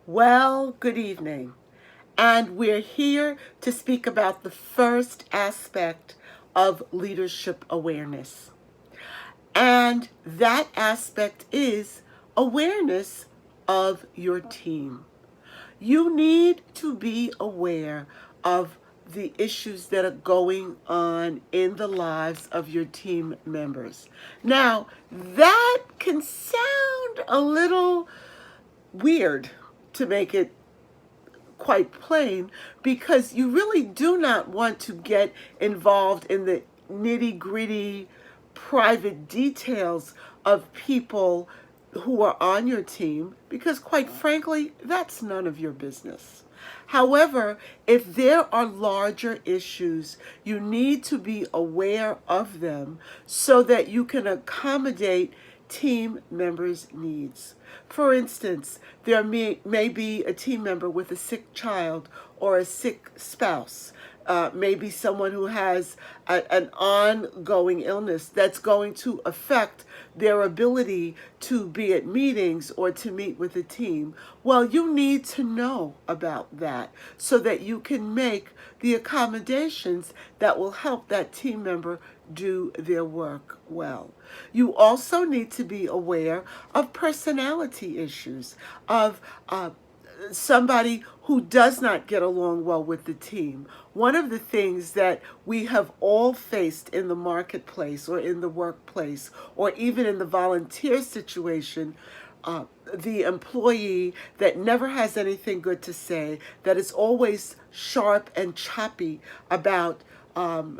Well, good evening. And we're here to speak about the first aspect of leadership awareness. And that aspect is awareness of your team. You need to be aware of the issues that are going on in the lives of your team members. Now, that can sound a little weird, to make it quite plain, because you really do not want to get involved in the nitty gritty private details of people who are on your team, because quite frankly, that's none of your business. However, if there are larger issues, you need to be aware of them so that you can accommodate team members' needs. For instance, there may be a team member with a sick child or a sick spouse. Maybe someone who has an ongoing illness that's going to affect their ability to be at meetings or to meet with a team. Well, you need to know about that so that you can make the accommodations that will help that team member do their work well. You also need to be aware of personality issues, of somebody who does not get along well with the team. One of the things that we have all faced in the marketplace or in the workplace or even in the volunteer situation, the employee that never has anything good to say, that is always sharp and choppy about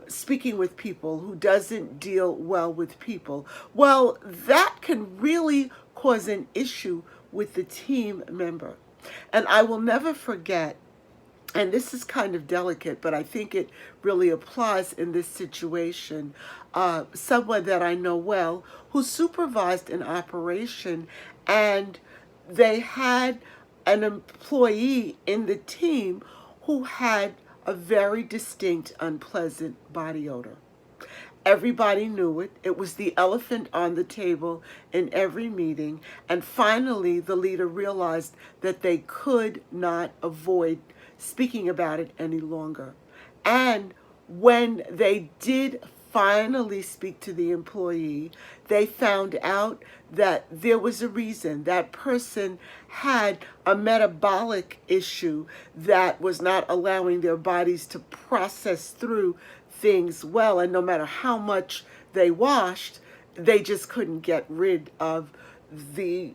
speaking with people, who doesn't deal well with people. Well, that can really cause an issue with the team member. And I will never forget, and this is kind of delicate, but I think it really applies in this situation, someone that I know well who supervised an operation, and they had an employee in the team who had a very distinct, unpleasant body odor. Everybody knew it. It was the elephant on the table in every meeting. And finally, the leader realized that they could not avoid speaking about it any longer. And when they did finally speak to the employee, they found out that there was a reason. That person had a metabolic issue that was not allowing their bodies to process through things well, and no matter how much they washed, they just couldn't get rid of the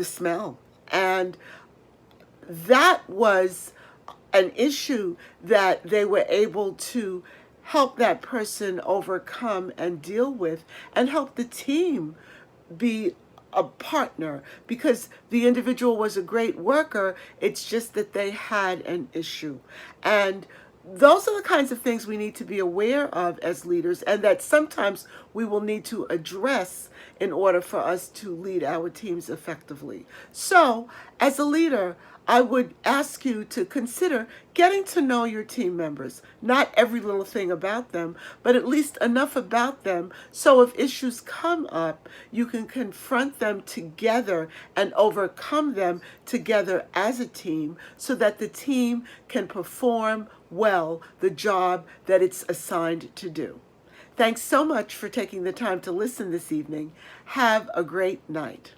smell. And that was an issue that they were able to help that person overcome and deal with, and help the team be a partner, because the individual was a great worker. It's just that they had an issue. And those are the kinds of things we need to be aware of as leaders, and that sometimes we will need to address in order for us to lead our teams effectively. So, as a leader, I would ask you to consider getting to know your team members. Not every little thing about them, but at least enough about them so if issues come up, you can confront them together and overcome them together as a team so that the team can perform well the job that it's assigned to do. Thanks so much for taking the time to listen this evening. Have a great night.